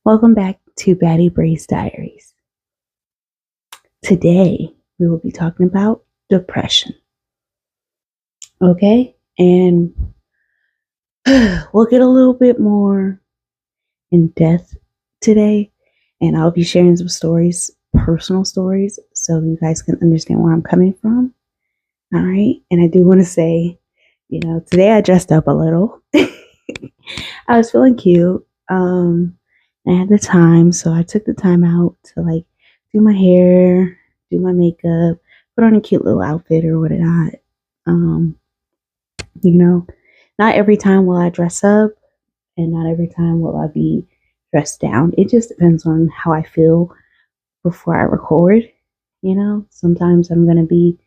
Welcome back to Baddie Bry's Diaries. Today, we will be talking about depression. Okay? And we'll get a little bit more in depth today. And I'll be sharing some stories, personal stories, so you guys can understand where I'm coming from. All right? And I do want to say, today I dressed up a little. I was feeling cute. I had the time, so I took the time out to do my hair, do my makeup, put on a cute little outfit or whatnot. Um, not every time will I dress up, and not every time will I be dressed down. It just depends on how I feel before I record. Sometimes I'm gonna be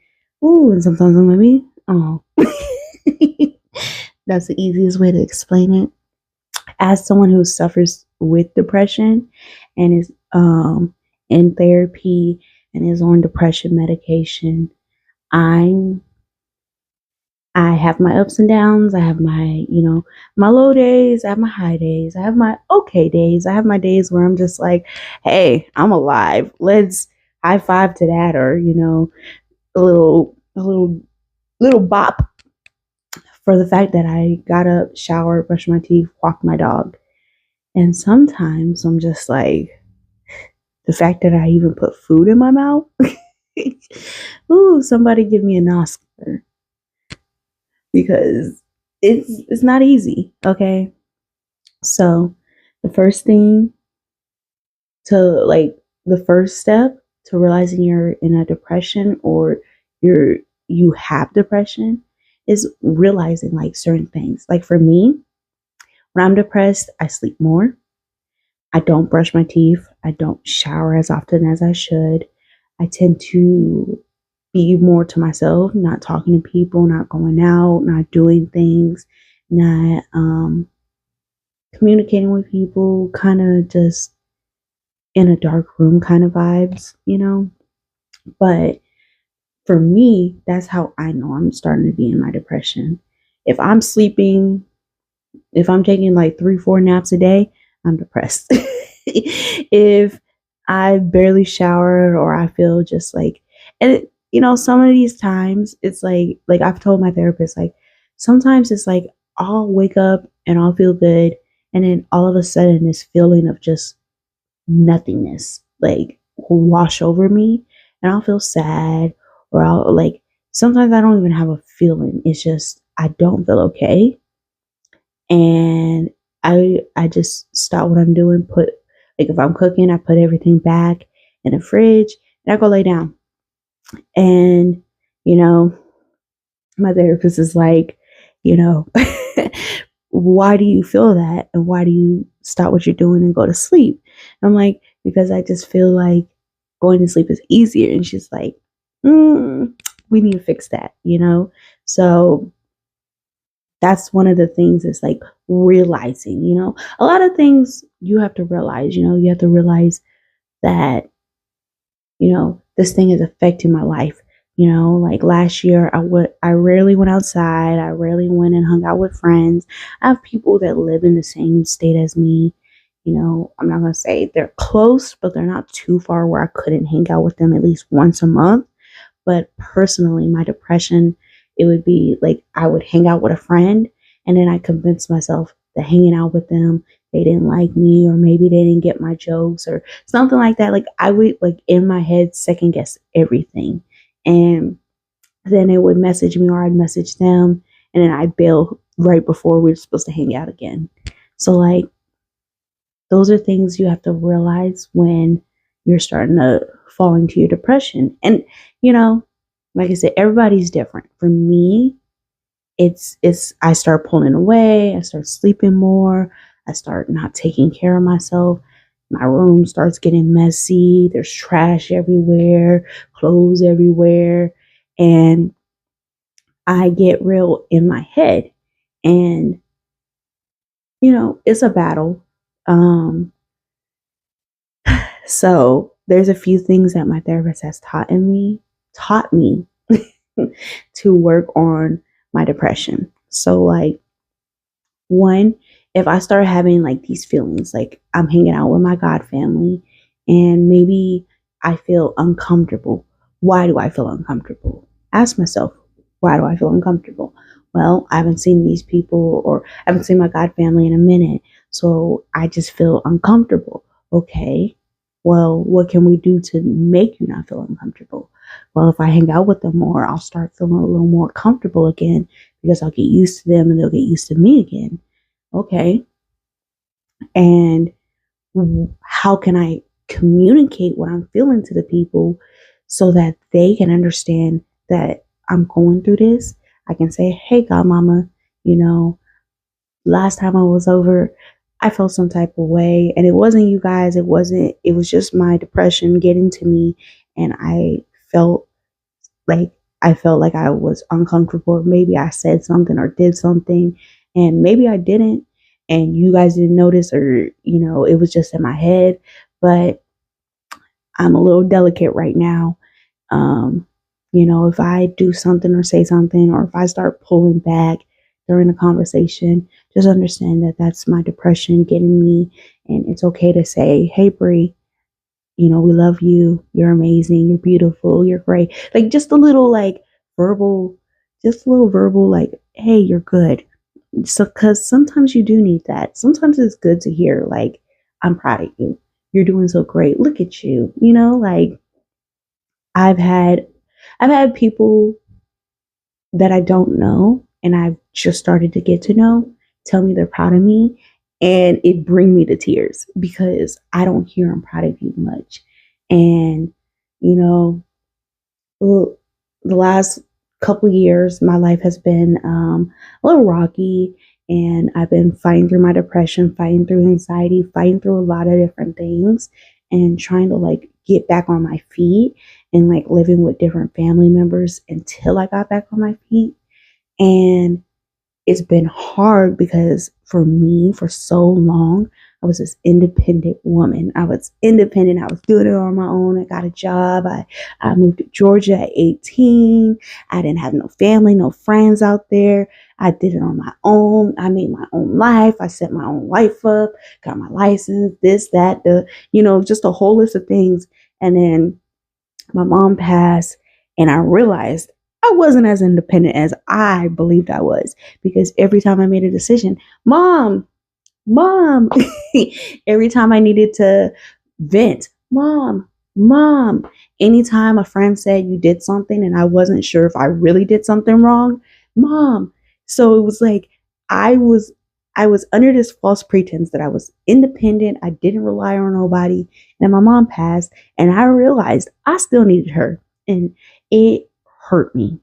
ooh, and sometimes I'm gonna be oh. That's the easiest way to explain it. As someone who suffers with depression and is in therapy and is on depression medication, I have my ups and downs. I have my, my low days. I have my high days. I have my okay days. I have my days where I'm just like, hey, I'm alive. Let's high five to that, or a little bop for the fact that I got up, showered, brushed my teeth, walked my dog. And sometimes I'm just like, the fact that I even put food in my mouth. Ooh, somebody give me an Oscar, because it's not easy. Okay. So the first thing the first step to realizing you're in a depression, or you have depression, is realizing certain things. Like for me, when I'm depressed, I sleep more. I don't brush my teeth. I don't shower as often as I should. I tend to be more to myself, not talking to people, not going out, not doing things, not communicating with people, kind of just in a dark room kind of vibes, But for me, that's how I know I'm starting to be in my depression. If I'm sleeping, if I'm taking 3-4 naps a day, I'm depressed. If I barely showered, or I feel just some of these times it's like I've told my therapist, sometimes it's I'll wake up and I'll feel good, and then all of a sudden this feeling of just nothingness will wash over me, and I'll feel sad, or I'll sometimes I don't even have a feeling. It's just I don't feel okay, and I just stop what I'm doing, put if I'm cooking, I put everything back in the fridge and I go lay down. And my therapist is like, why do you feel that, and why do you stop what you're doing and go to sleep? And I'm like, because I just feel like going to sleep is easier. And she's like, we need to fix that, So that's one of the things, is realizing, a lot of things you have to realize, you have to realize that, this thing is affecting my life. Last year, I rarely went outside. I rarely went and hung out with friends. I have people that live in the same state as me. I'm not going to say they're close, but they're not too far where I couldn't hang out with them at least once a month. But personally, my depression, it would be I would hang out with a friend, and then I convinced myself that hanging out with them, they didn't like me, or maybe they didn't get my jokes or something like that. I would in my head second guess everything. And then they would message me, or I'd message them, and then I'd bail right before we were supposed to hang out again. So those are things you have to realize when you're starting to fall into your depression. And like I said, everybody's different. For me, it's I start pulling away, I start sleeping more, I start not taking care of myself. My room starts getting messy. There's trash everywhere, clothes everywhere, and I get real in my head. And it's a battle. So there's a few things that my therapist has taught me to work on my depression. So one if I start having like these feelings, like I'm hanging out with my God family and maybe I feel uncomfortable. Why do I feel uncomfortable? Ask myself, why do I feel uncomfortable? Well, I haven't seen these people or I haven't seen my God family in a minute. So I just feel uncomfortable. Okay. Well, what can we do to make you not feel uncomfortable? Well, if I hang out with them more, I'll start feeling a little more comfortable again because I'll get used to them and they'll get used to me again. Okay. And how can I communicate what I'm feeling to the people so that they can understand that I'm going through this? I can say, hey, Godmama, you know, last time I was over, I felt some type of way. And it wasn't you guys, it was just my depression getting to me. And felt like I felt like I was uncomfortable, or maybe I said something or did something, and maybe I didn't, and you guys didn't notice, or it was just in my head. But I'm a little delicate right now. Um, if I do something or say something, or if I start pulling back during the conversation, just understand that that's my depression getting me, and it's okay to say, "Hey, Bree, we love you. You're amazing. You're beautiful. You're great." Like verbal, just a little verbal, like, hey, you're good. So, because sometimes you do need that. Sometimes it's good to hear, like, I'm proud of you. You're doing so great. Look at you. Like I've had, I've had people that I don't know and I've just started to get to know tell me they're proud of me, and it bring me to tears because I don't hear I'm proud of you much. And you know the last couple of years my life has been a little rocky, and I've been fighting through my depression, fighting through anxiety, fighting through a lot of different things, and trying to like get back on my feet, and like living with different family members until I got back on my feet. And it's been hard because for me, for so long, I was this independent woman. I was independent. I was doing it on my own. I got a job. I moved to Georgia at 18. I didn't have no family, no friends out there. I did it on my own. I made my own life. I set my own life up, got my license, this, that, just a whole list of things. And then my mom passed, and I realized I wasn't as independent as I believed I was, because every time I made a decision, mom, mom, every time I needed to vent, mom, mom, anytime a friend said you did something and I wasn't sure if I really did something wrong, mom. So it was like I was I was under this false pretense that I was independent, I didn't rely on nobody, and my mom passed, and I realized I still needed her, and it hurt me.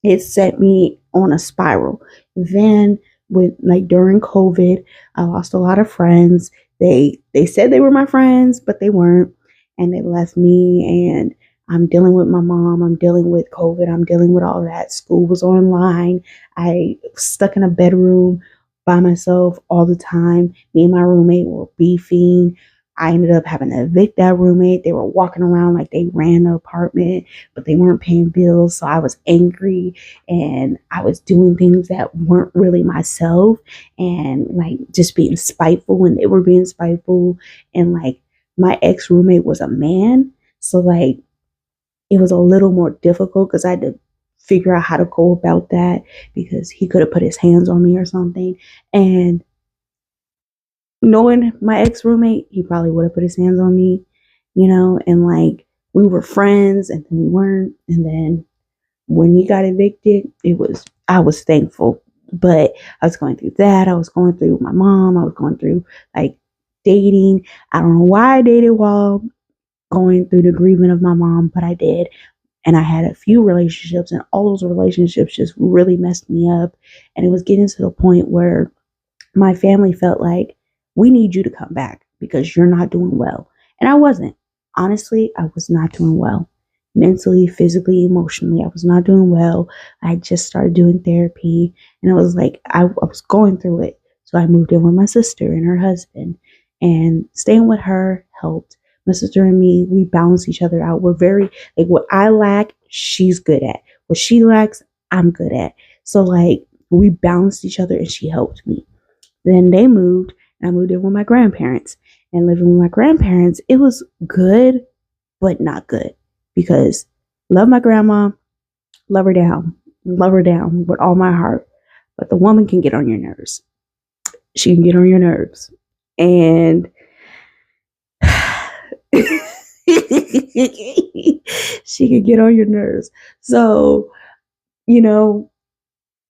It set me on a spiral. Then with like during COVID, I lost a lot of friends. They said they were my friends, but they weren't, and they left me, and I'm dealing with my mom, I'm dealing with COVID, I'm dealing with all that. School was online. I was stuck in a bedroom by myself all the time. Me and my roommate were beefing. I ended up having to evict that roommate. They were walking around like they ran the apartment, but they weren't paying bills. So I was angry, and I was doing things that weren't really myself, and like just being spiteful when they were being spiteful. And like my ex roommate was a man. So like it was a little more difficult because I had to figure out how to go about that, because he could have put his hands on me or something. And knowing my ex roommate, he probably would have put his hands on me, and like we were friends and then we weren't. And then when he got evicted, I was thankful. But I was going through that. I was going through my mom. I was going through like dating. I don't know why I dated while going through the grieving of my mom, but I did. And I had a few relationships, and all those relationships just really messed me up. And it was getting to the point where my family felt like, we need you to come back because you're not doing well. And I wasn't. Honestly, I was not doing well. Mentally, physically, emotionally, I was not doing well. I just started doing therapy, and it was like I was going through it. So I moved in with my sister and her husband, and staying with her helped. My sister and me, we balance each other out. We're very, like, what I lack, she's good at. What she lacks, I'm good at. So like we balanced each other, and she helped me. Then they moved, and I moved in with my grandparents. And living with my grandparents, it was good, but not good because love my grandma, love her down with all my heart. But the woman can get on your nerves. She can get on your nerves. And she can get on your nerves. So, you know,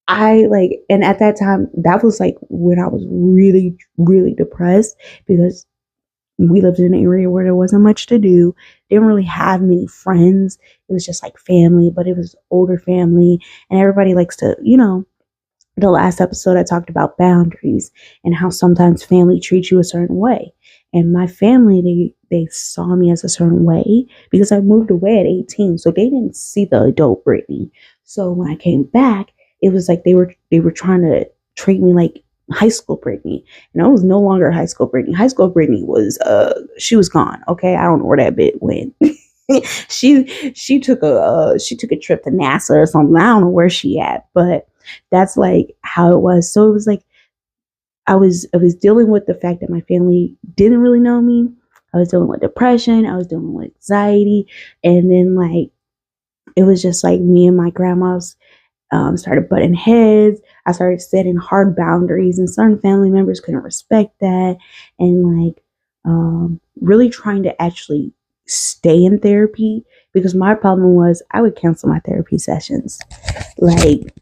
I like, and at that time, that was like when I was really, really depressed because we lived in an area where there wasn't much to do. Didn't really have many friends. It was just like family, but it was older family, and everybody likes to, the last episode I talked about boundaries and how sometimes family treats you a certain way. And my family, they saw me as a certain way because I moved away at 18. So they didn't see the adult Brittany. So when I came back, it was like they were trying to treat me like high school Brittany. And I was no longer high school Brittany. High school Brittany was she was gone. Okay. I don't know where that bit went. she took a trip to NASA or something. I don't know where she at, but that's like how it was. So it was like I was dealing with the fact that my family didn't really know me. I was dealing with depression. I was dealing with anxiety, and then like it was just like me and my grandma's started butting heads. I started setting hard boundaries, and certain family members couldn't respect that, and like really trying to actually stay in therapy because my problem was I would cancel my therapy sessions. Like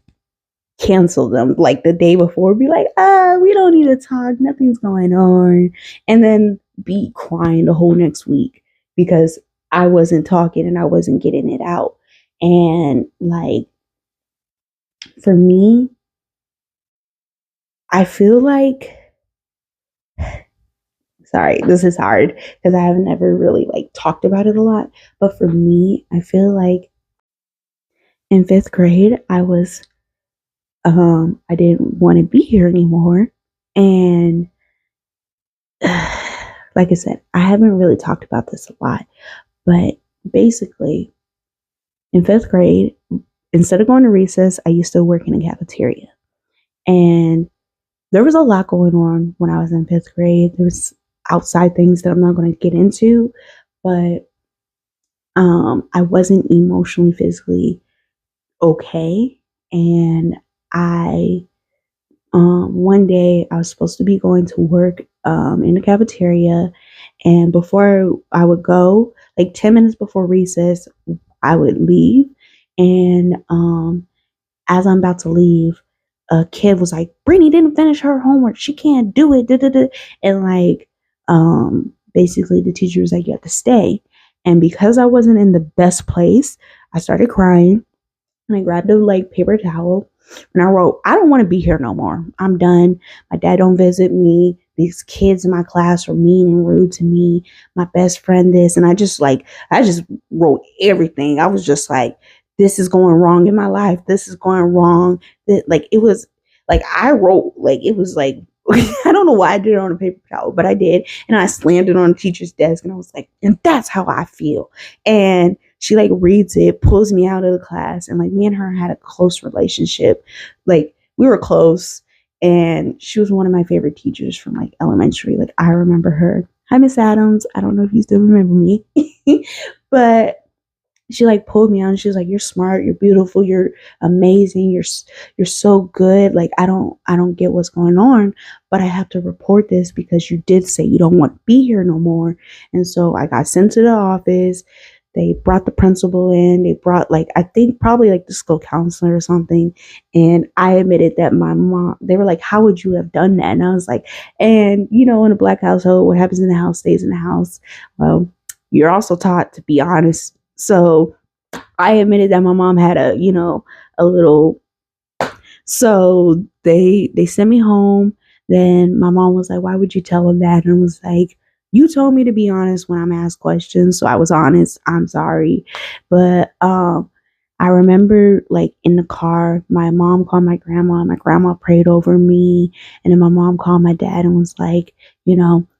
cancel them like the day before, be like, we don't need to talk, nothing's going on, and then be crying the whole next week because I wasn't talking and I wasn't getting it out. And like for me, I feel like, sorry, this is hard because I have never really like talked about it a lot, but for me, I feel like in fifth grade, I didn't want to be here anymore. And like I said, I haven't really talked about this a lot, but basically, in fifth grade, instead of going to recess, I used to work in a cafeteria. And there was a lot going on when I was in fifth grade. There was outside things that I'm not going to get into, but I wasn't emotionally, physically okay. And I one day I was supposed to be going to work in the cafeteria, and before I would go, like 10 minutes before recess, I would leave. And as I'm about to leave, a kid was like, Brittany didn't finish her homework. She can't do it. Da, da, da. And like, basically the teacher was like, you have to stay. And because I wasn't in the best place, I started crying and I grabbed a like paper towel and I wrote, I don't want to be here no more. I'm done. My dad don't visit me. These kids in my class are mean and rude to me. My best friend this. And I just wrote everything. I was just like, this is going wrong in my life. This is going wrong. That like it was like I wrote like it was like I don't know why I did it on a paper towel, but I did. And I slammed it on the teacher's desk and I was like, and that's how I feel. And she like reads it, pulls me out of the class, and like me and her had a close relationship. Like we were close, and she was one of my favorite teachers from like elementary. Like I remember her. Hi, Miss Adams. I don't know if you still remember me, but she like pulled me out and she was like, you're smart, you're beautiful, you're amazing, you're so good. Like I don't get what's going on, but I have to report this because you did say you don't want to be here no more. And so I got sent to the office. They brought the principal in. They brought like I think probably like the school counselor or something. And I admitted that my mom, they were like, how would you have done that? And I was like, and in a black household, what happens in the house stays in the house. Well, you're also taught to be honest. So I admitted that my mom had a little. So they sent me home. Then my mom was like, why would you tell him that? And I was like, you told me to be honest when I'm asked questions. So I was honest. I'm sorry. But I remember like in the car, my mom called my grandma. My grandma prayed over me. And then my mom called my dad and was like,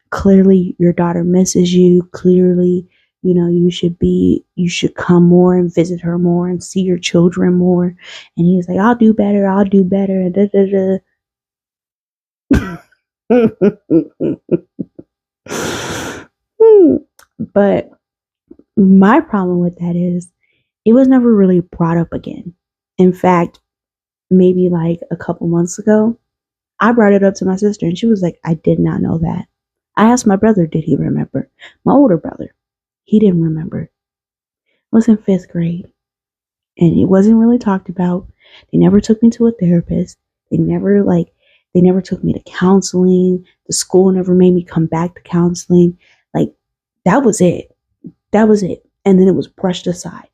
clearly your daughter misses you. Clearly, you should come more and visit her more and see your children more. And he was like, I'll do better. I'll do better. Da, da, da. But my problem with that is it was never really brought up again. In fact, maybe like a couple months ago, I brought it up to my sister and she was like, I did not know that. I asked my brother, did he remember? My older brother, he didn't remember. It was in fifth grade and it wasn't really talked about. They never took me to a therapist. They never took me to counseling. The school never made me come back to counseling. Like, that was it. That was it. And then it was brushed aside.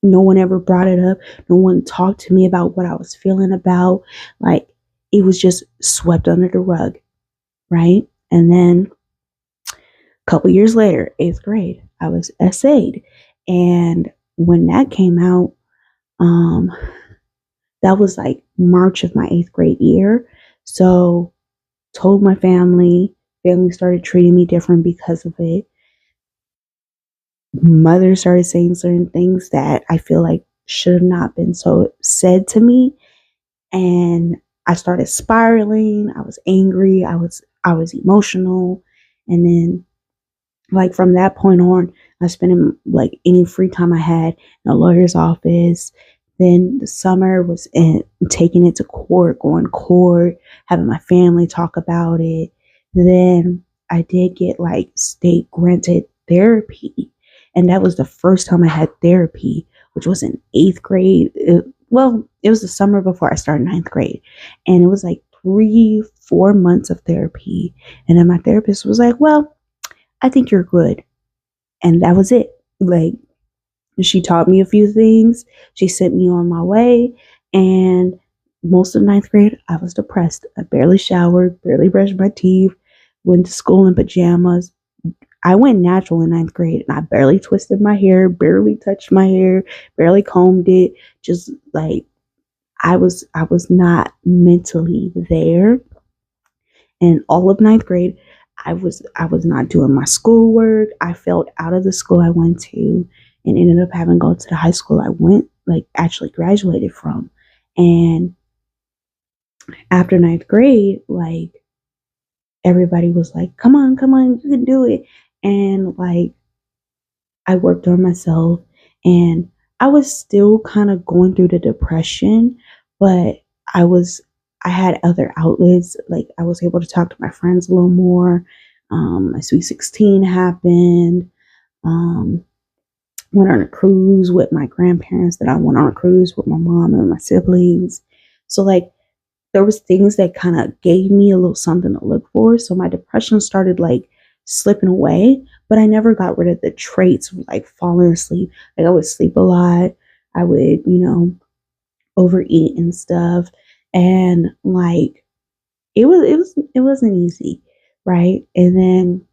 No one ever brought it up. No one talked to me about what I was feeling about. Like, it was just swept under the rug, right? And then a couple years later, eighth grade, I was essayed. And when that came out, um, that was like March of my eighth grade year. So told my family. Family started treating me different because of it. Mother started saying certain things that I feel like should have not been so said to me. And I started spiraling. I was angry. I was emotional. And then like from that point on, I spent like any free time I had in a lawyer's office. Then the summer was in taking it to court, going to court, having my family talk about it. Then I did get like state granted therapy. And that was the first time I had therapy, which was in eighth grade. It was the summer before I started ninth grade. And it was like 3, 4 months of therapy. And then my therapist was like, well, I think you're good. And that was it. Like, she taught me a few things. She sent me on my way. And most of ninth grade, I was depressed. I barely showered, barely brushed my teeth, went to school in pajamas. I went natural in ninth grade and I barely twisted my hair, barely touched my hair, barely combed it. Just like I was not mentally there. And all of ninth grade, I was not doing my schoolwork. I felt out of the school I went to and ended up having to go to the high school I went, like actually graduated from. And after ninth grade, like everybody was like, come on, you can do it. And like I worked on myself and I was still kind of going through the depression, but I was I had other outlets. Like I was able to talk to my friends a little more. My sweet 16 happened. Um, went on a cruise with my grandparents. That I went on a cruise with my mom and my siblings. So like there was things that kind of gave me a little something to look for. So my depression started like slipping away, but I never got rid of the traits of like falling asleep. Like I would sleep a lot. I would, overeat and stuff. And like it wasn't easy, right? And then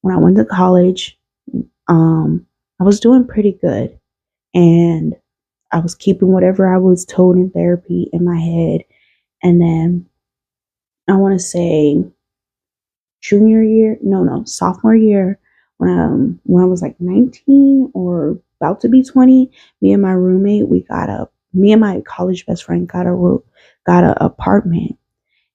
when I went to college, I was doing pretty good. And I was keeping whatever I was told in therapy in my head. And then I want to say junior year, no, sophomore year, when I was like 19 or about to be 20, me and my college best friend got a apartment,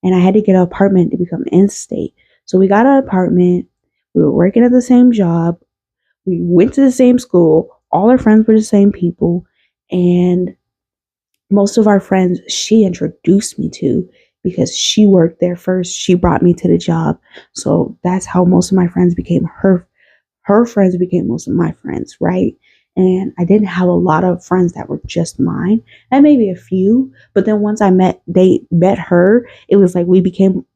and I had to get an apartment to become in-state. So we got an apartment. We were working at the same job. We went to the same school. All our friends were the same people, and most of our friends she introduced me to because she worked there first. She brought me to the job. So that's how most of my friends became her friends became most of my friends, right? And I didn't have a lot of friends that were just mine. And maybe a few, but then once they met her, it was like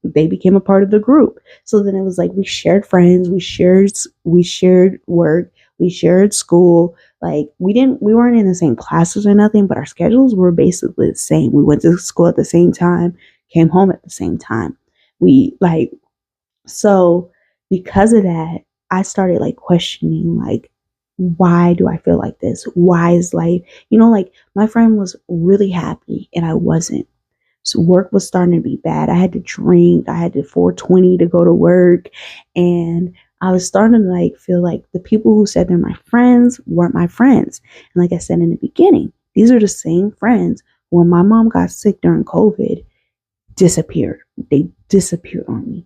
they became a part of the group. So then it was like we shared friends, we shared work, we shared school. Like we weren't in the same classes or nothing, but our schedules were basically the same. We went to school at the same time, came home at the same time. We like so because of that, I started like questioning like why do I feel like this? Why is life, like my friend was really happy and I wasn't. So work was starting to be bad. I had to drink. I had to 420 to go to work. And I was starting to like feel like the people who said they're my friends weren't my friends. And like I said in the beginning, these are the same friends. When my mom got sick during COVID, disappeared. They disappeared on me.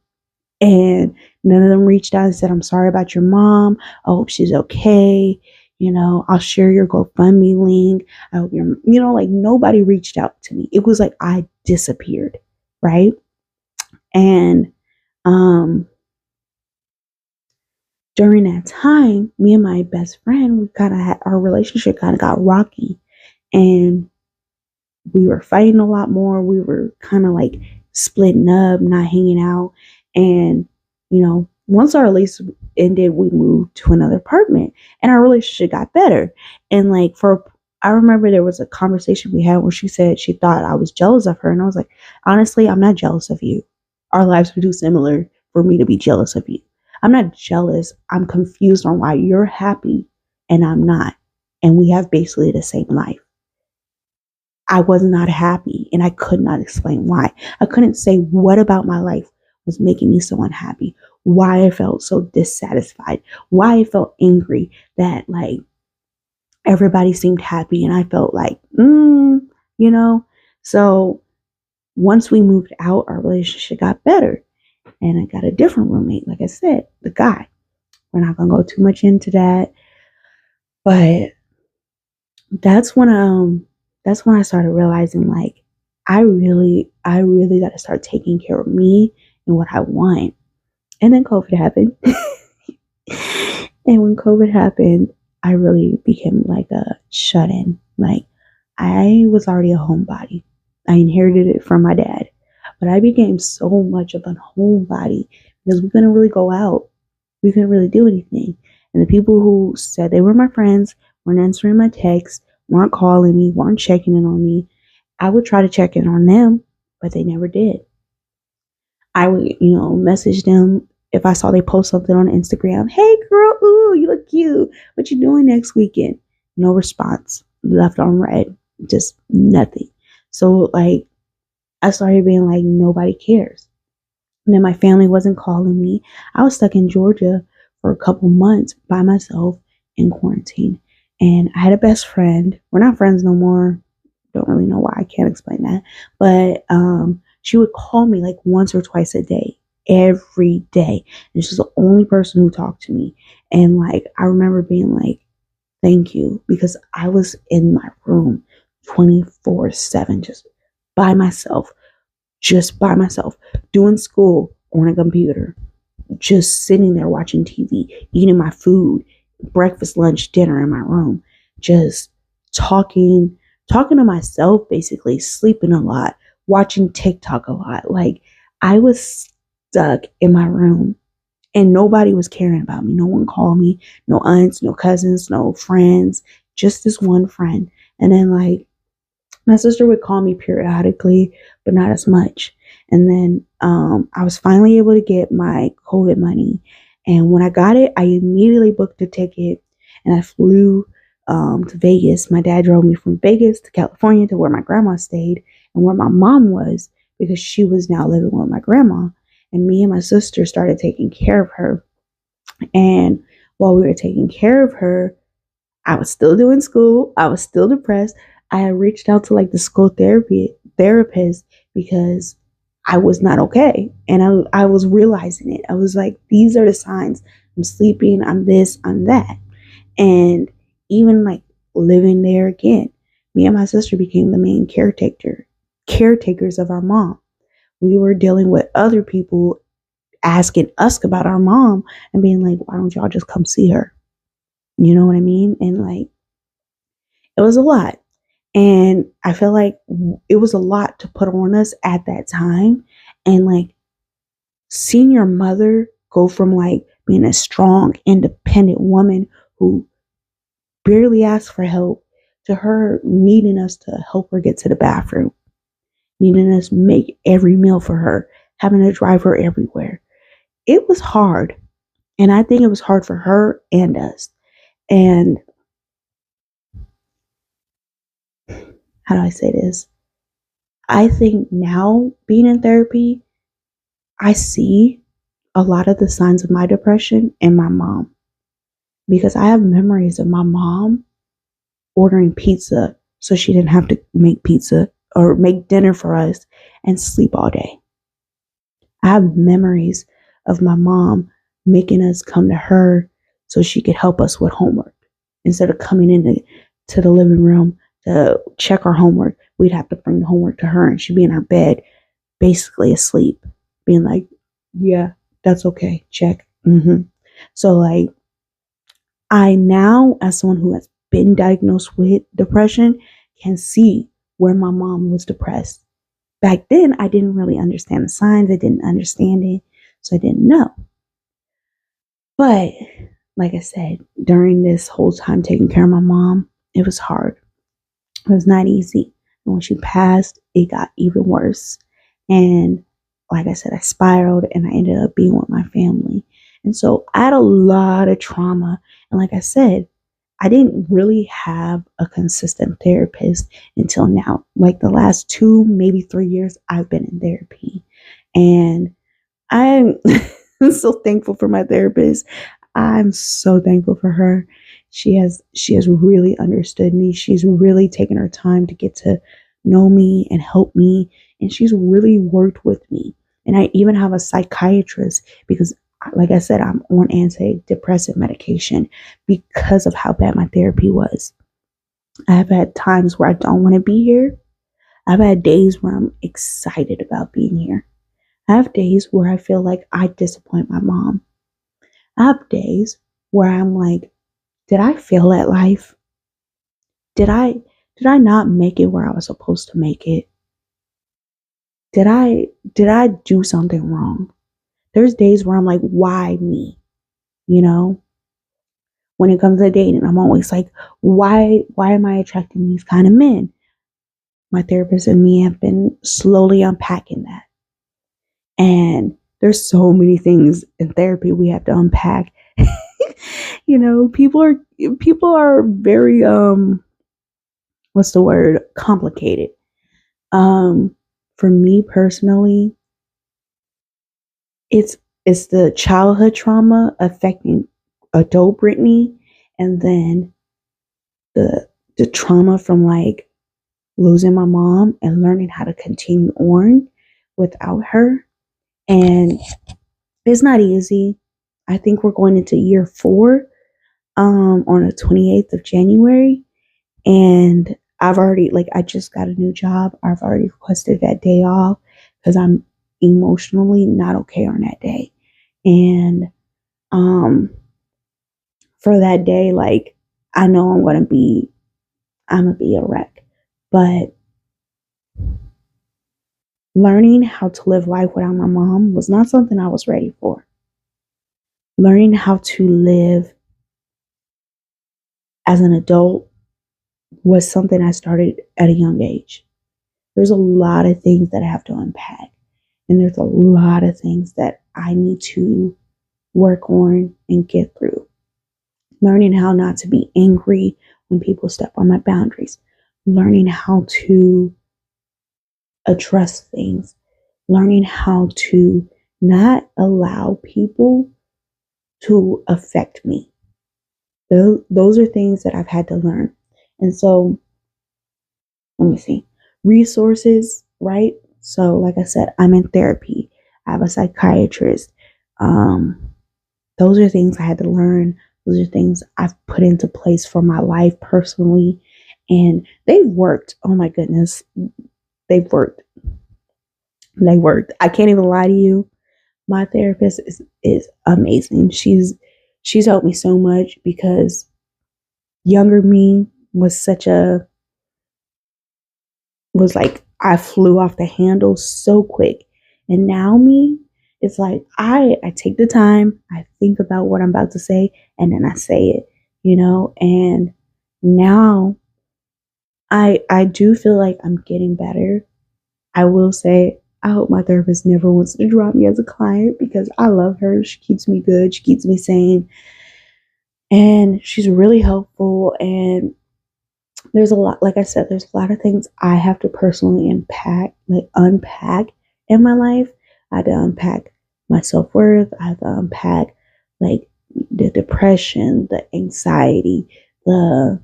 And none of them reached out and said, I'm sorry about your mom. I hope she's okay. I'll share your GoFundMe link. I hope you're, like nobody reached out to me. It was like I disappeared. Right. And during that time, me and my best friend, we kind of had our relationship kind of got rocky, and we were fighting a lot more. We were kind of like splitting up, not hanging out. And, once our lease ended, we moved to another apartment and our relationship got better. And I remember there was a conversation we had where she said she thought I was jealous of her. And I was like, honestly, I'm not jealous of you. Our lives are too similar for me to be jealous of you. I'm not jealous. I'm confused on why you're happy and I'm not. And we have basically the same life. I was not happy and I could not explain why. I couldn't say what about my life was making me so unhappy, why I felt so dissatisfied, why I felt angry that everybody seemed happy and I felt like, So once we moved out, our relationship got better and I got a different roommate. Like I said, the guy. We're not going to go too much into that, but that's when I started realizing I really got to start taking care of me and what I want. And then COVID happened. And when COVID happened, I really became like a shut-in. I was already a homebody. I inherited it from my dad. But I became so much of a homebody because we couldn't really go out. We couldn't really do anything. And the people who said they were my friends weren't answering my texts, weren't calling me, weren't checking in on me. I would try to check in on them, but they never did. I would, message them if I saw they post something on Instagram. Hey girl, ooh, you look cute. What you doing next weekend? No response. Left on red. Just nothing. So I started being like, nobody cares. And then my family wasn't calling me. I was stuck in Georgia for a couple months by myself in quarantine. And I had a best friend. We're not friends no more. Don't really know why. I can't explain that. But she would call me once or twice a day, every day. And she's the only person who talked to me. And I remember being like, thank you. Because I was in my room 24/7, just by myself, doing school on a computer, just sitting there watching TV, eating my food, breakfast, lunch, dinner in my room, just talking to myself, basically sleeping a lot, watching TikTok a lot. I was stuck in my room and nobody was caring about me. No one called me, no aunts, no cousins, no friends, just this one friend. And then my sister would call me periodically, but not as much. And then I was finally able to get my COVID money. And when I got it, I immediately booked a ticket and I flew to Vegas. My dad drove me from Vegas to California to where my grandma stayed and where my mom was, because she was now living with my grandma. And me and my sister started taking care of her. And while we were taking care of her, I was still doing school. I was still depressed. I had reached out to the school therapist because I was not okay. And I was realizing it. I was like, these are the signs. I'm sleeping. I'm this, I'm that. And even living there again, me and my sister became the main caretakers of our mom. We were dealing with other people asking us about our mom and being like, why don't y'all just come see her? You know what I mean? And it was a lot. And I feel like it was a lot to put on us at that time. And seeing your mother go from being a strong, independent woman who barely asked for help to her needing us to help her get to the bathroom, needing us make every meal for her, having to drive her everywhere. It was hard. And I think it was hard for her and us. And how do I say this? I think now being in therapy, I see a lot of the signs of my depression in my mom, because I have memories of my mom ordering pizza so she didn't have to make pizza or make dinner for us and sleep all day. I have memories of my mom making us come to her so she could help us with homework. Instead of coming to the living room to check our homework, we'd have to bring the homework to her and she'd be in her bed, basically asleep, being like, yeah, that's okay, check. So, like, I now, as someone who has been diagnosed with depression, can see where my mom was depressed. Back then, I didn't really understand the signs. I didn't understand it, so I didn't know. But like I said, during this whole time taking care of my mom, it was hard. It was not easy. And when she passed, it got even worse. And like I said, I spiraled and I ended up being with my family. And so I had a lot of trauma. And like I said, I didn't really have a consistent therapist until now. Like the last 2, maybe 3 years, I've been in therapy. And I'm so thankful for my therapist. I'm so thankful for her. She has really understood me. She's really taken her time to get to know me and help me. And she's really worked with me. And I even have a psychiatrist because, like I said, I'm on antidepressant medication because of how bad my therapy was. I've had times where I don't want to be here. I've had days where I'm excited about being here. I have days where I feel like I disappoint my mom. I have days where I'm like, did I fail at life? Did I not make it where I was supposed to make it? Did I do something wrong? There's days where I'm like, why me? You know? When it comes to dating, I'm always like, why am I attracting these kind of men? My therapist and me have been slowly unpacking that. And there's so many things in therapy we have to unpack. You know, people are very what's the word? Complicated. For me personally, it's the childhood trauma affecting adult Brittany, and then the trauma from like losing my mom and learning how to continue on without her. And it's not easy. I think we're going into year 4 on the 28th of January. And I've already, like, I just got a new job. I've already requested that day off because I'm emotionally not okay on that day. And for that day, like, I know I'm gonna be a wreck. But learning how to live life without my mom was not something I was ready for. Learning how to live as an adult was something I started at a young age. There's a lot of things that I have to unpack. And there's a lot of things that I need to work on and get through. Learning how not to be angry when people step on my boundaries. Learning how to address things. Learning how to not allow people to affect me. Those are things that I've had to learn. And so, let me see. Resources, right? So, like I said, I'm in therapy. I have a psychiatrist. Those are things I had to learn. Those are things I've put into place for my life personally. And they've worked. Oh my goodness. They've worked. They worked. I can't even lie to you. My therapist is amazing. She's helped me so much because younger me was like, I flew off the handle so quick. And now me, it's like I take the time, I think about what I'm about to say, and then I say it, you know. And now I do feel like I'm getting better. I will say, I hope my therapist never wants to drop me as a client because I love her. She keeps me good. She keeps me sane. And she's really helpful. And there's a lot, like I said, there's a lot of things I have to personally unpack in my life. I had to unpack my self-worth. I have to unpack like the depression, the anxiety, the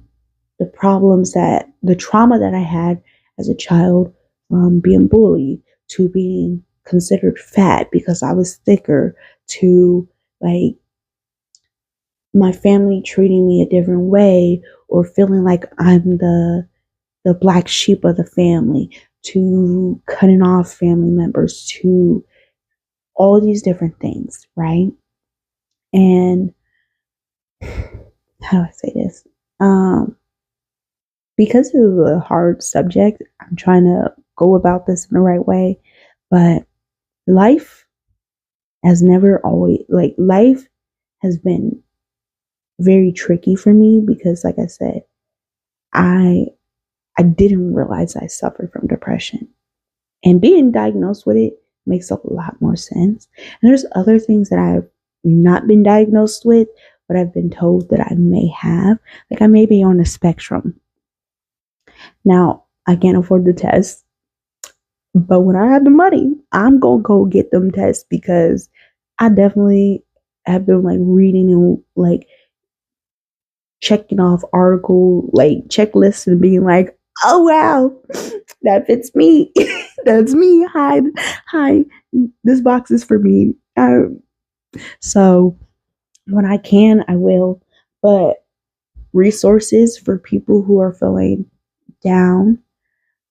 problems, the trauma that I had as a child from being bullied, to being considered fat because I was thicker, to like my family treating me a different way, or feeling like I'm the black sheep of the family, to cutting off family members, to all these different things, right? And how do I say this? Because it was a hard subject, I'm trying to go about this in the right way. But life has never always, like, life has been very tricky for me because, like I said, I I didn't realize I suffered from depression. And being diagnosed with it makes a lot more sense. And there's other things that I've not been diagnosed with, but I've been told that I may have. Like I may be on the spectrum. Now, I can't afford the test, but when I have the money, I'm going to go get them tests because I definitely have been like reading and like checking off article like checklists and being like, oh wow, that fits me. That's me. Hi, this box is for me. So when I can, I will. But resources for people who are feeling down,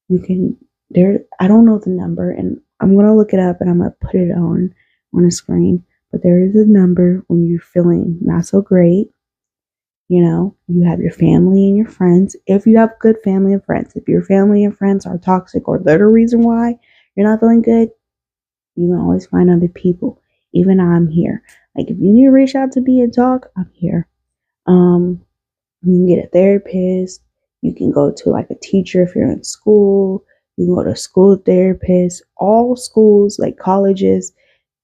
you can there. I don't know the number, and I'm gonna look it up and I'm gonna put it on a screen. But there is a number when you're feeling not so great. You know, you have your family and your friends. If you have good family and friends, if your family and friends are toxic or they're the reason why you're not feeling good, you can always find other people. Even I'm here. Like if you need to reach out to me and talk, I'm here. Um, you can get a therapist. You can go to like a teacher if you're in school. You can go to a school therapist. All schools, like colleges,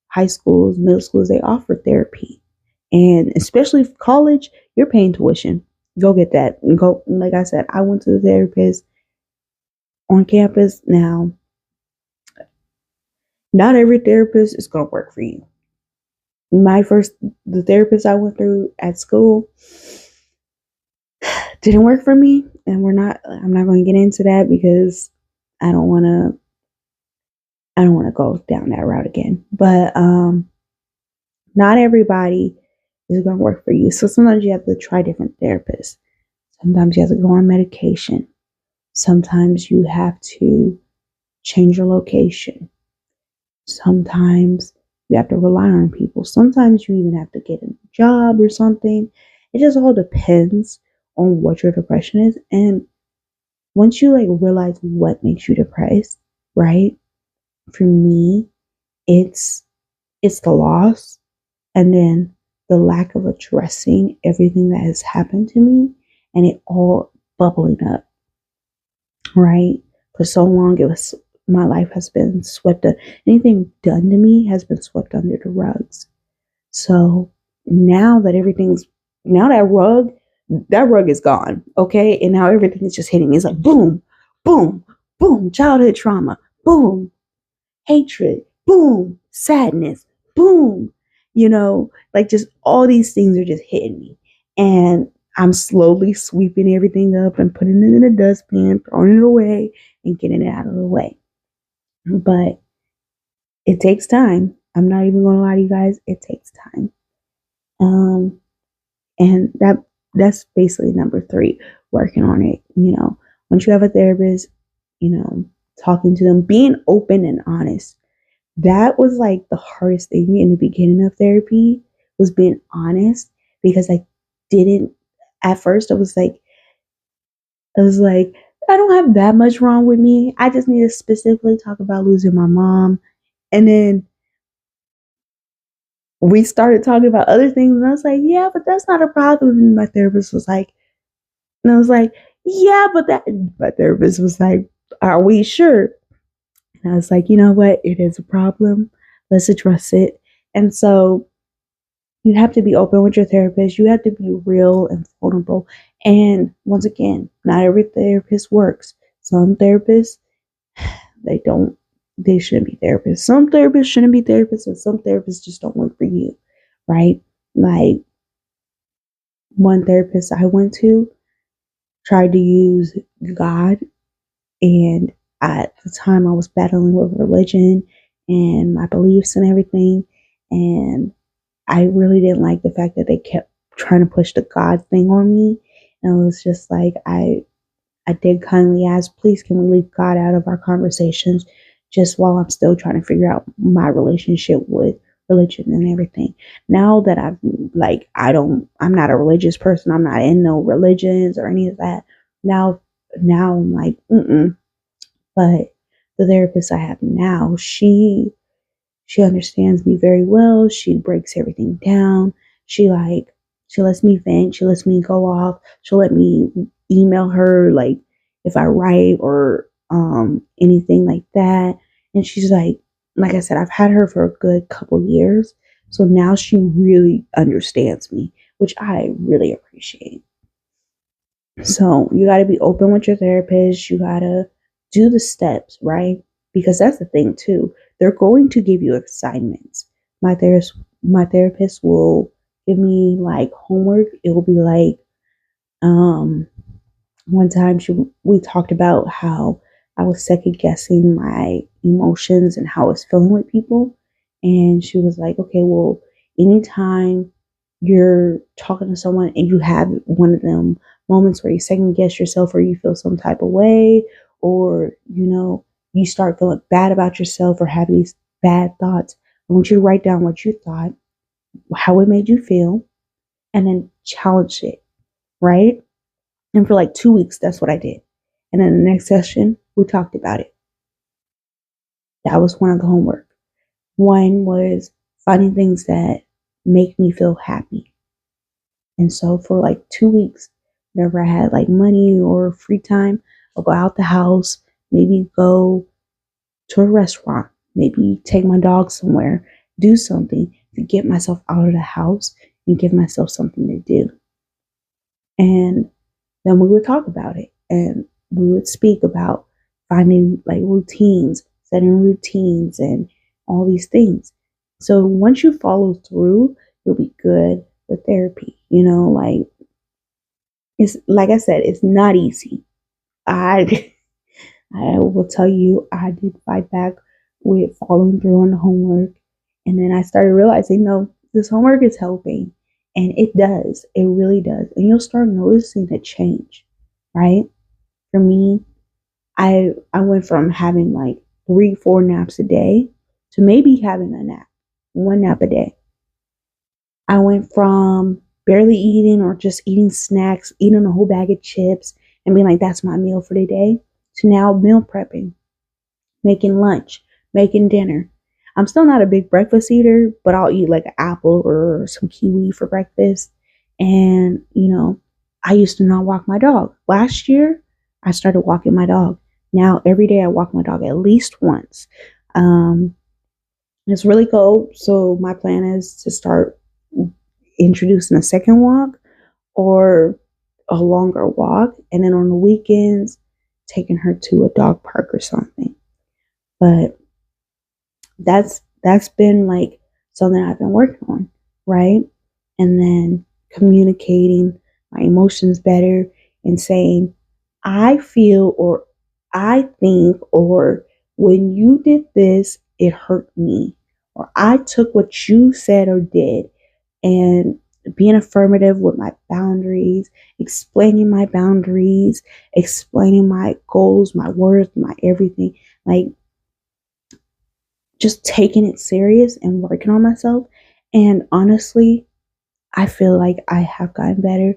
high schools, middle schools, they offer therapy. And especially college, you're paying tuition. Go get that. And go, like I said, I went to the therapist on campus. Now, not every therapist is going to work for you. The therapist I went through at school didn't work for me. And I'm not going to get into that because I don't want to, I don't want to go down that route again. But, not everybody is going to work for you. So sometimes you have to try different therapists. Sometimes you have to go on medication. Sometimes you have to change your location. Sometimes you have to rely on people. Sometimes you even have to get a job or something. It just all depends on what your depression is. And once you like realize what makes you depressed, right? For me, it's the loss and then the lack of addressing everything that has happened to me and it all bubbling up, right? For so long, my life has been anything done to me has been swept under the rugs. So now now that rug is gone, okay? And now everything is just hitting me. It's like boom, boom, boom, childhood trauma, boom, hatred, boom, sadness, boom. Like just all these things are just hitting me. And I'm slowly sweeping everything up and putting it in a dustpan, throwing it away, and getting it out of the way. But it takes time. I'm not even going to lie to you guys. It takes time. Um, and that's basically number 3, working on it. Once you have a therapist, talking to them, being open and honest. That was like the hardest thing in the beginning of therapy was being honest because I didn't at first I was like I don't have that much wrong with me. I just need to specifically talk about losing my mom. And then we started talking about other things and I was like, yeah, but that's not a problem. And my therapist was like, and I was like, yeah, but my therapist was like, are we sure? And I was like, you know what? It is a problem. Let's address it. And so you have to be open with your therapist. You have to be real and vulnerable. And once again, not every therapist works. Some therapists, they shouldn't be therapists. Some therapists shouldn't be therapists, and some therapists just don't work for you, right? Like one therapist I went to tried to use God, and at the time I was battling with religion and my beliefs and everything. And I really didn't like the fact that they kept trying to push the God thing on me. And it was just like, I did kindly ask, please, can we leave God out of our conversations just while I'm still trying to figure out my relationship with religion and everything. Now that I've, like, I'm not a religious person. I'm not in no religions or any of that. Now I'm like, mm-mm. But the therapist I have now, she understands me very well. She breaks everything down. She lets me vent. She lets me go off. She'll let me email her like if I write or anything like that. And she's like I said, I've had her for a good couple years. So now she really understands me, which I really appreciate. So you got to be open with your therapist. You got to do the steps, right? Because that's the thing too. They're going to give you assignments. My therapist will give me like homework. It will be like um one time we talked about how I was second guessing my emotions and how I was feeling with people. And she was like, okay, well, anytime you're talking to someone and you have one of them moments where you second guess yourself or you feel some type of way, or, you start feeling bad about yourself or have these bad thoughts, I want you to write down what you thought, how it made you feel, and then challenge it, right? And for like 2 weeks, that's what I did. And then the next session, we talked about it. That was one of the homework. One was finding things that make me feel happy. And so for like 2 weeks, whenever I had like money or free time, I'll go out the house, maybe go to a restaurant, maybe take my dog somewhere, do something to get myself out of the house and give myself something to do. And then we would talk about it and we would speak about finding like routines, setting routines, and all these things. So once you follow through, you'll be good with therapy. Like it's like I said, it's not easy. I I will tell you, I did fight back with following through on the homework, and then I started realizing, no, this homework is helping, and it does. It really does, and you'll start noticing the change, right? For me, I went from having like 3, 4 naps a day to maybe having a nap, one nap a day. I went from barely eating or just eating snacks, eating a whole bag of chips, and being like, that's my meal for the day, to now meal prepping, making lunch, making dinner. I'm still not a big breakfast eater, but I'll eat like an apple or some kiwi for breakfast. And, I used to not walk my dog. Last year, I started walking my dog. Now, every day I walk my dog at least once. Um, it's really cold. So, my plan is to start introducing a second walk or a longer walk. And then on the weekends, taking her to a dog park or something. But that's been like something I've been working on, right? And then communicating my emotions better and saying, I feel or I think or when you did this, it hurt me. Or I took what you said or did and being affirmative with my boundaries, explaining my boundaries, explaining my goals, my worth, my everything. Like just taking it serious and working on myself. And honestly, I feel like I have gotten better.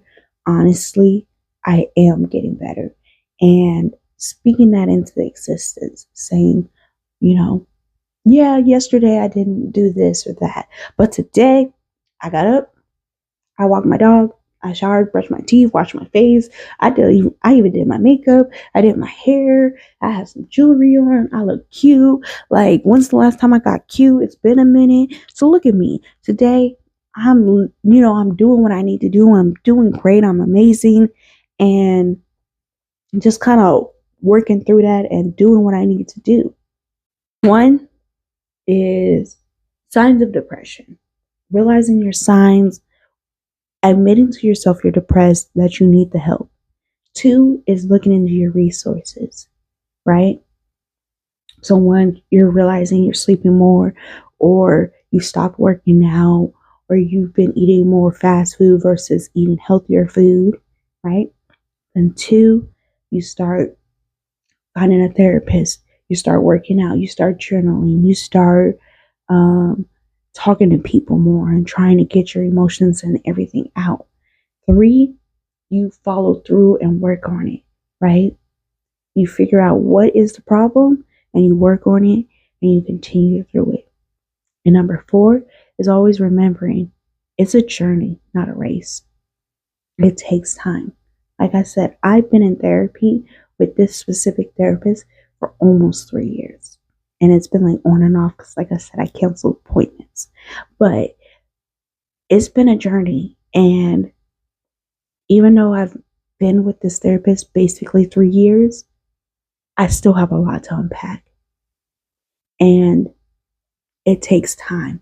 Honestly, I am getting better. And speaking that into existence, saying, you know, yeah, yesterday I didn't do this or that, but today I got up, I walked my dog, I showered, brushed my teeth, washed my face. I even did my makeup. I did my hair. I had some jewelry on. I look cute. Like, when's the last time I got cute? It's been a minute. So look at me. Today, I'm doing what I need to do. I'm doing great. I'm amazing. And just kind of working through that and doing what I need to do. One is signs of depression. Realizing your signs, admitting to yourself you're depressed, that you need the help. Two is looking into your resources, right? So when you're realizing you're sleeping more, or you stopped working out, or you've been eating more fast food versus eating healthier food, right? And two, you start finding a therapist, you start working out, you start journaling, you start um, talking to people more and trying to get your emotions and everything out. Three, you follow through and work on it, right? You figure out what is the problem and you work on it and you continue through it. And number four is always remembering it's a journey, not a race. It takes time. Like I said, I've been in therapy with this specific therapist for almost 3 years. And it's been like on and off because, like I said, I canceled appointments. But it's been a journey. And even though I've been with this therapist basically 3 years, I still have a lot to unpack. And it takes time.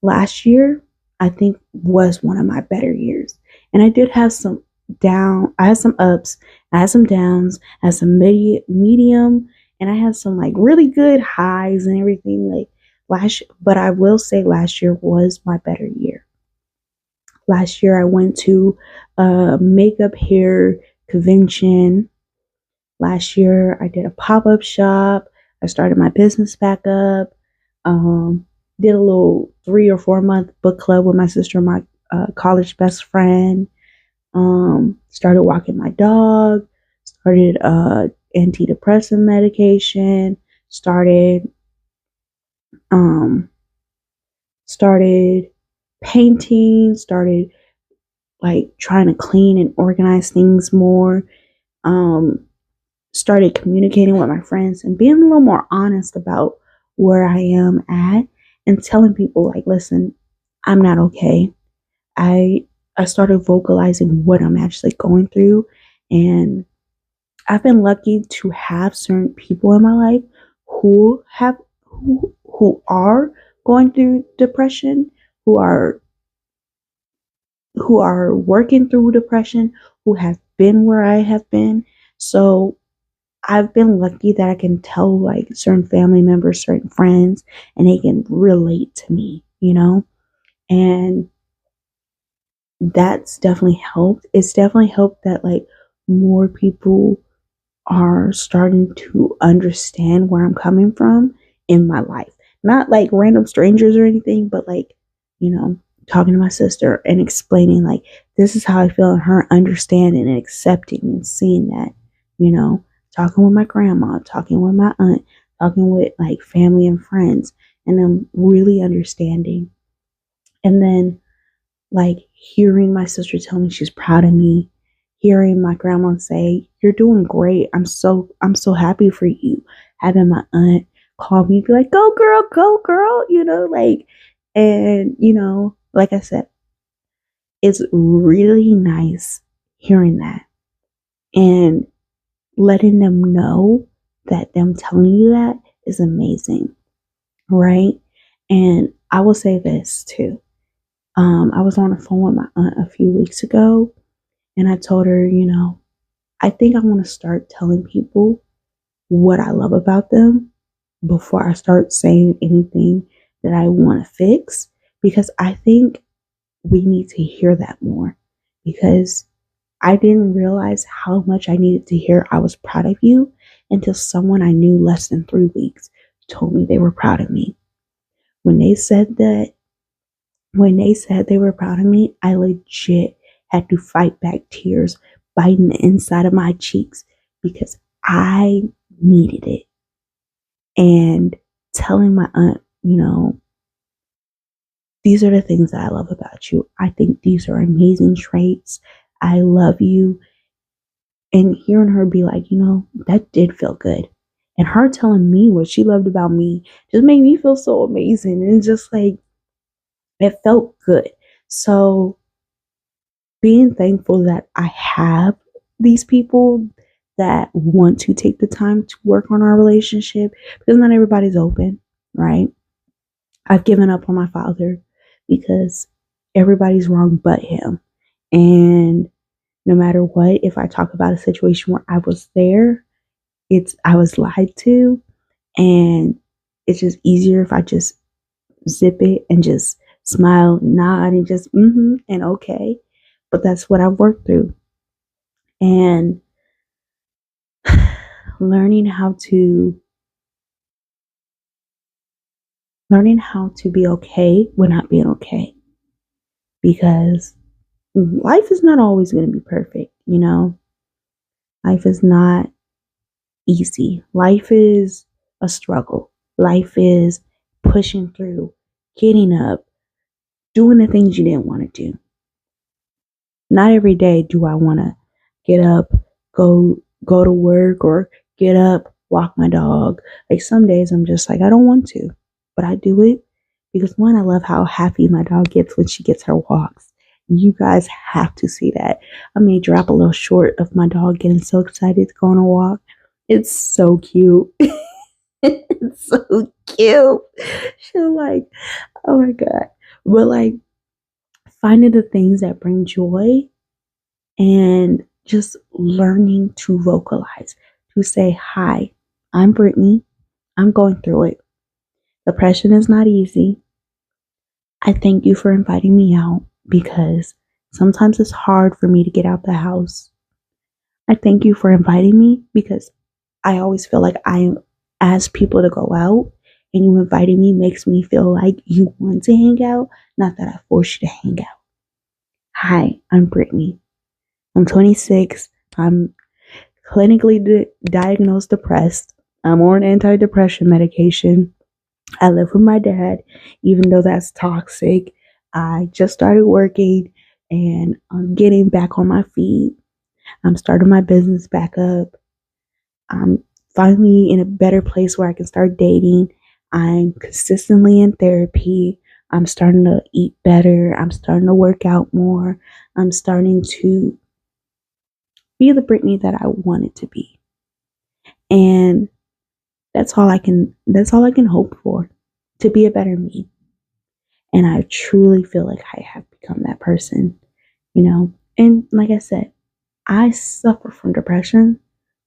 Last year, I think, was one of my better years. And I did have some I had some ups, I had some downs, I had some medium, and I had some like really good highs and everything like but I will say last year was my better year. Last year I went to a makeup hair convention. Last year I did a pop-up shop. I started my business back up. Did a little 3 or 4 month book club with my sister and my college best friend. Started walking my dog. Started antidepressant medication. Um, started painting. Started like trying to clean and organize things more. Um, Started communicating with my friends and being a little more honest about where I am at and telling people like, listen, I'm not okay. I started vocalizing what I'm actually going through, and I've been lucky to have certain people in my life who are going through depression, who are working through depression, who have been where I have been. So I've been lucky that I can tell like certain family members, certain friends, and they can relate to me, And that's definitely helped. It's definitely helped that like more people are starting to understand where I'm coming from in my life. Not like random strangers or anything, but like, talking to my sister and explaining like this is how I feel, and her understanding and accepting and seeing that, talking with my grandma, talking with my aunt, talking with like family and friends, and them really understanding. And then like hearing my sister tell me she's proud of me, hearing my grandma say, "You're doing great. I'm so happy for you." Having my aunt call me and be like, go girl," and like I said, it's really nice hearing that and letting them know that them telling you that is amazing, right? And I will say this too. I was on the phone with my aunt a few weeks ago, and I told her, I think I want to start telling people what I love about them before I start saying anything that I want to fix, because I think we need to hear that more, because I didn't realize how much I needed to hear "I was proud of you" until someone I knew less than 3 weeks told me they were proud of me. When they said that, when they said they were proud of me, I legit had to fight back tears biting the inside of my cheeks because I needed it. And telling my aunt, these are the things that I love about you. I think these are amazing traits. I love you. And hearing her be like, that did feel good. And her telling me what she loved about me just made me feel so amazing. And just like, it felt good. So being thankful that I have these people that want to take the time to work on our relationship, because not everybody's open, right? I've given up on my father because everybody's wrong but him. And no matter what, if I talk about a situation where I was there, I was lied to, And it's just easier if I just zip it and just smile, nod, and just and okay. But that's what I've worked through. And learning how to be okay with not being okay. Because life is not always going to be perfect, you know? Life is not easy. Life is a struggle. Life is pushing through, getting up, doing the things you didn't want to do. Not every day do I want to get up, go to work, or get up, walk my dog. Like some days I'm just like I don't want to, but I do it because one, I love how happy my dog gets when she gets her walks. You guys have to see that. I may drop a little short of my dog getting so excited to go on a walk. It's so cute. It's so cute. She's like, oh my God. But like finding the things that bring joy and just learning to vocalize, to say, hi, I'm Brittany. I'm going through it. Depression is not easy. I thank you for inviting me out because sometimes it's hard for me to get out the house. I thank you for inviting me because I always feel like I ask people to go out, and you inviting me makes me feel like you want to hang out, not that I force you to hang out. Hi, I'm Brittany. I'm 26. I'm clinically diagnosed depressed. I'm on antidepressant medication. I live with my dad, even though that's toxic. I just started working and I'm getting back on my feet. I'm starting my business back up. I'm finally in a better place where I can start dating. I'm consistently in therapy. I'm starting to eat better. I'm starting to work out more. I'm starting to be the Brittany that I wanted to be. And that's all I can hope for, to be a better me. And I truly feel like I have become that person, you know. And like I said, I suffer from depression.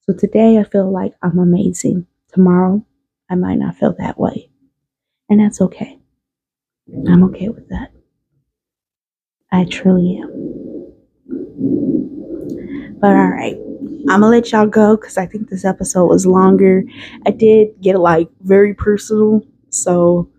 So today I feel like I'm amazing. Tomorrow I might not feel that way. And that's okay. I'm okay with that. I truly am. But all right, I'm gonna let y'all go because I think this episode was longer. I did get like very personal, so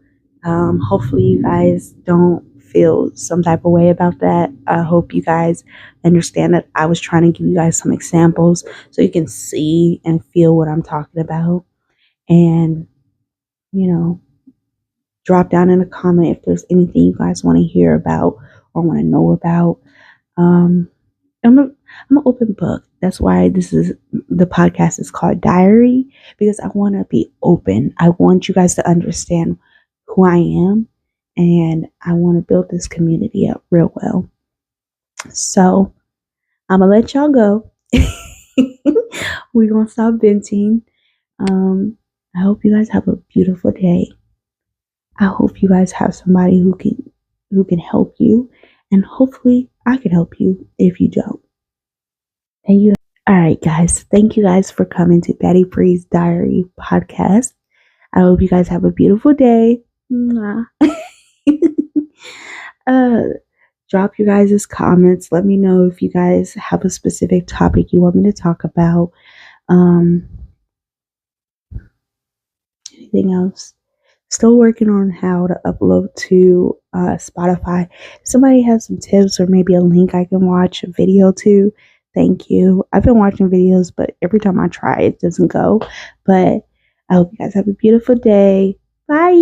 hopefully you guys don't feel some type of way about that. I hope you guys understand that I was trying to give you guys some examples so you can see and feel what I'm talking about. And you know, drop down in a comment if there's anything you guys want to hear about or want to know about. Um, I'm an open book. That's why the podcast is called Diary, because I want to be open. I want you guys to understand who I am, and I want to build this community up real well. So I'm gonna let y'all go. We're gonna stop venting. I hope you guys have a beautiful day. I hope you guys have somebody who can help you, and hopefully I can help you if you don't. Thank you. All right, guys. Thank you guys for coming to Baddie Bry's Diary podcast. I hope you guys have a beautiful day. uh, drop you guys' comments. Let me know if you guys have a specific topic you want me to talk about. Anything else? Still working on how to upload to Spotify. If somebody has some tips or maybe a link I can watch a video to, thank you. I've been watching videos, but every time I try, it doesn't go. But I hope you guys have a beautiful day. Bye.